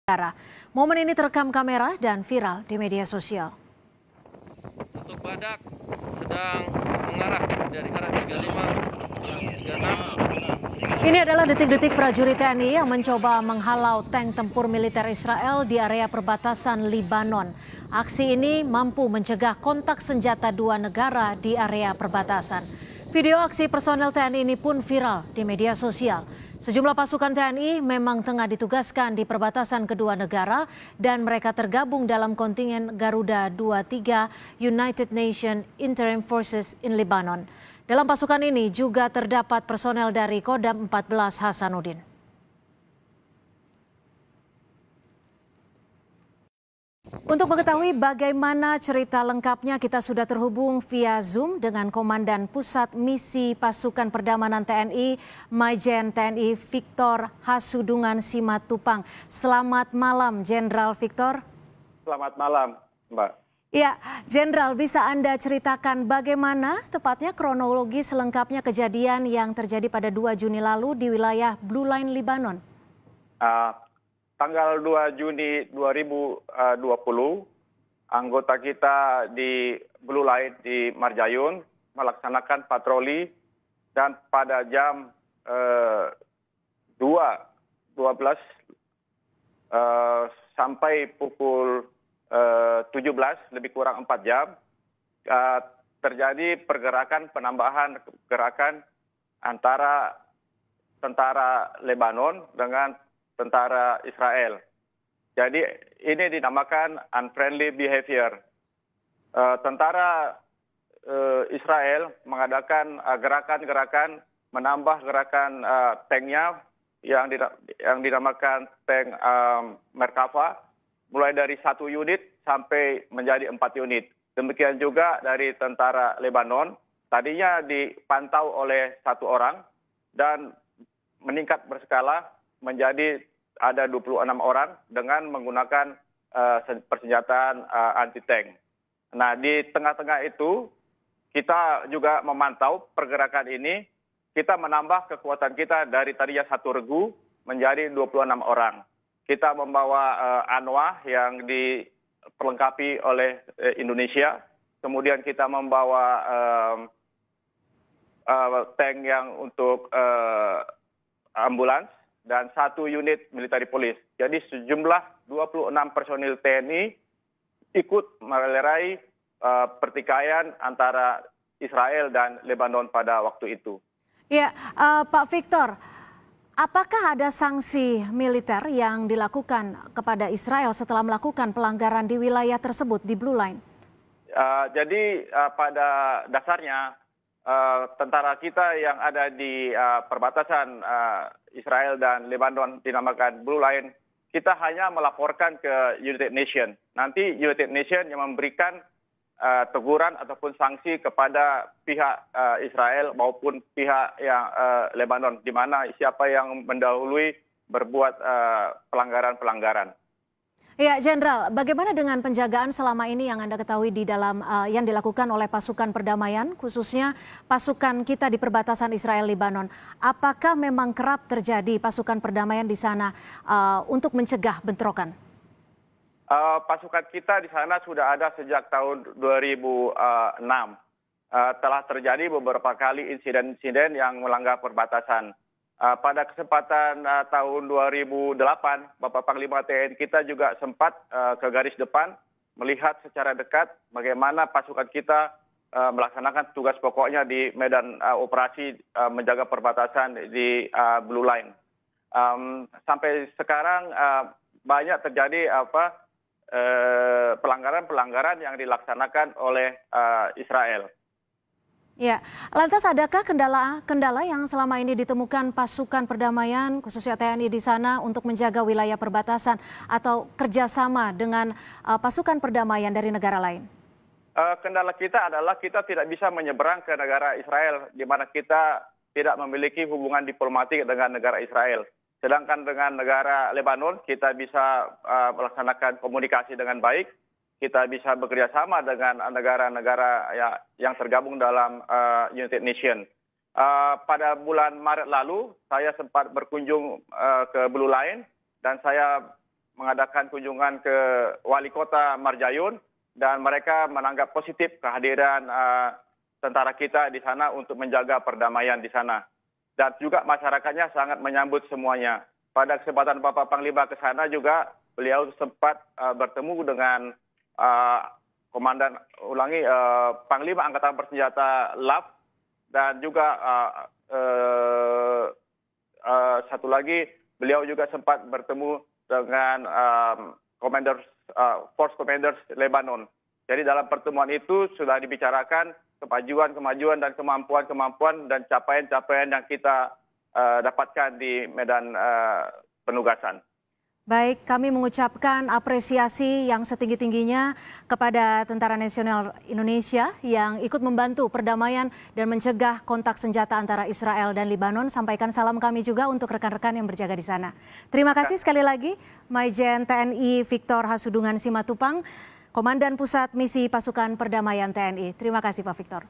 negara. Momen ini terekam kamera dan viral di media sosial. Untuk badak sedang mengarah dari arah 35 36. Ini adalah detik-detik prajurit TNI yang mencoba menghalau tank tempur militer Israel di area perbatasan Libanon. Aksi ini mampu mencegah kontak senjata dua negara di area perbatasan. Video aksi personel TNI ini pun viral di media sosial. Sejumlah pasukan TNI memang tengah ditugaskan di perbatasan kedua negara dan mereka tergabung dalam kontingen Garuda 23 United Nations Interim Forces in Lebanon. Dalam pasukan ini juga terdapat personel dari Kodam 14 Hasanuddin. Untuk mengetahui bagaimana cerita lengkapnya, kita sudah terhubung via Zoom dengan Komandan Pusat Misi Pasukan Perdamaian TNI, Majen TNI Victor Hasudungan Simatupang. Selamat malam, Jenderal Victor. Selamat malam, Mbak. Ya, Jenderal, bisa Anda ceritakan bagaimana tepatnya kronologi selengkapnya kejadian yang terjadi pada 2 Juni lalu di wilayah Blue Line, Libanon? Tanggal 2 Juni 2020, anggota kita di Blue Line di Marjayun melaksanakan patroli dan pada jam 12 sampai pukul 17 lebih kurang 4 jam terjadi pergerakan penambahan gerakan antara tentara Lebanon dengan tentara Israel. Jadi ini dinamakan unfriendly behavior. Tentara Israel mengadakan gerakan-gerakan menambah gerakan tanknya yang dinamakan tank Merkava, mulai dari 1 unit sampai menjadi 4 unit. Demikian juga dari tentara Lebanon, tadinya dipantau oleh 1 orang dan meningkat berskala menjadi ada 26 orang dengan menggunakan persenjataan anti-tank. Nah, di tengah-tengah itu kita juga memantau pergerakan ini, kita menambah kekuatan kita dari tadinya 1 regu menjadi 26 orang. Kita membawa Anwa yang diperlengkapi oleh Indonesia, kemudian kita membawa tank yang untuk ambulans, dan 1 unit military police. Jadi sejumlah 26 personil TNI ikut melerai pertikaian antara Israel dan Lebanon pada waktu itu. Ya, Pak Victor, apakah ada sanksi militer yang dilakukan kepada Israel setelah melakukan pelanggaran di wilayah tersebut di Blue Line? Jadi pada dasarnya tentara kita yang ada di perbatasan Israel dan Lebanon dinamakan Blue Line, kita hanya melaporkan ke United Nations. Nanti United Nations yang memberikan teguran ataupun sanksi kepada pihak Israel maupun pihak yang Lebanon, di mana siapa yang mendahului berbuat pelanggaran-pelanggaran. Ya, Jenderal, bagaimana dengan penjagaan selama ini yang Anda ketahui di dalam yang dilakukan oleh pasukan perdamaian, khususnya pasukan kita di perbatasan Israel-Libanon? Apakah memang kerap terjadi pasukan perdamaian di sana untuk mencegah bentrokan? Pasukan kita di sana sudah ada sejak tahun 2006. Telah terjadi beberapa kali insiden-insiden yang melanggar perbatasan. Pada kesempatan tahun 2008, Bapak Panglima TNI kita juga sempat ke garis depan melihat secara dekat bagaimana pasukan kita melaksanakan tugas pokoknya di medan operasi menjaga perbatasan di Blue Line. Sampai sekarang banyak terjadi pelanggaran-pelanggaran yang dilaksanakan oleh Israel. Ya, lantas adakah kendala yang selama ini ditemukan pasukan perdamaian khususnya TNI di sana untuk menjaga wilayah perbatasan atau kerjasama dengan pasukan perdamaian dari negara lain? Kendala kita adalah kita tidak bisa menyeberang ke negara Israel, di mana kita tidak memiliki hubungan diplomatik dengan negara Israel. Sedangkan dengan negara Lebanon kita bisa melaksanakan komunikasi dengan baik. Kita bisa bekerja sama dengan negara-negara yang tergabung dalam United Nations. Pada bulan Maret lalu, saya sempat berkunjung ke Blue Line dan saya mengadakan kunjungan ke Wali Kota Marjayun dan mereka menanggap positif kehadiran tentara kita di sana untuk menjaga perdamaian di sana. Dan juga masyarakatnya sangat menyambut semuanya. Pada kesempatan Bapak Panglima ke sana juga beliau sempat bertemu dengan Panglima Angkatan Bersenjata LAP dan juga satu lagi beliau juga sempat bertemu dengan Force Commanders Lebanon. Jadi dalam pertemuan itu sudah dibicarakan kemajuan dan kemampuan dan capaian-capaian yang kita dapatkan di medan penugasan. Baik, kami mengucapkan apresiasi yang setinggi-tingginya kepada Tentara Nasional Indonesia yang ikut membantu perdamaian dan mencegah kontak senjata antara Israel dan Lebanon. Sampaikan salam kami juga untuk rekan-rekan yang berjaga di sana. Terima kasih sekali lagi, Maijen TNI Victor Hasudungan Simatupang, Komandan Pusat Misi Pasukan Perdamaian TNI. Terima kasih Pak Victor.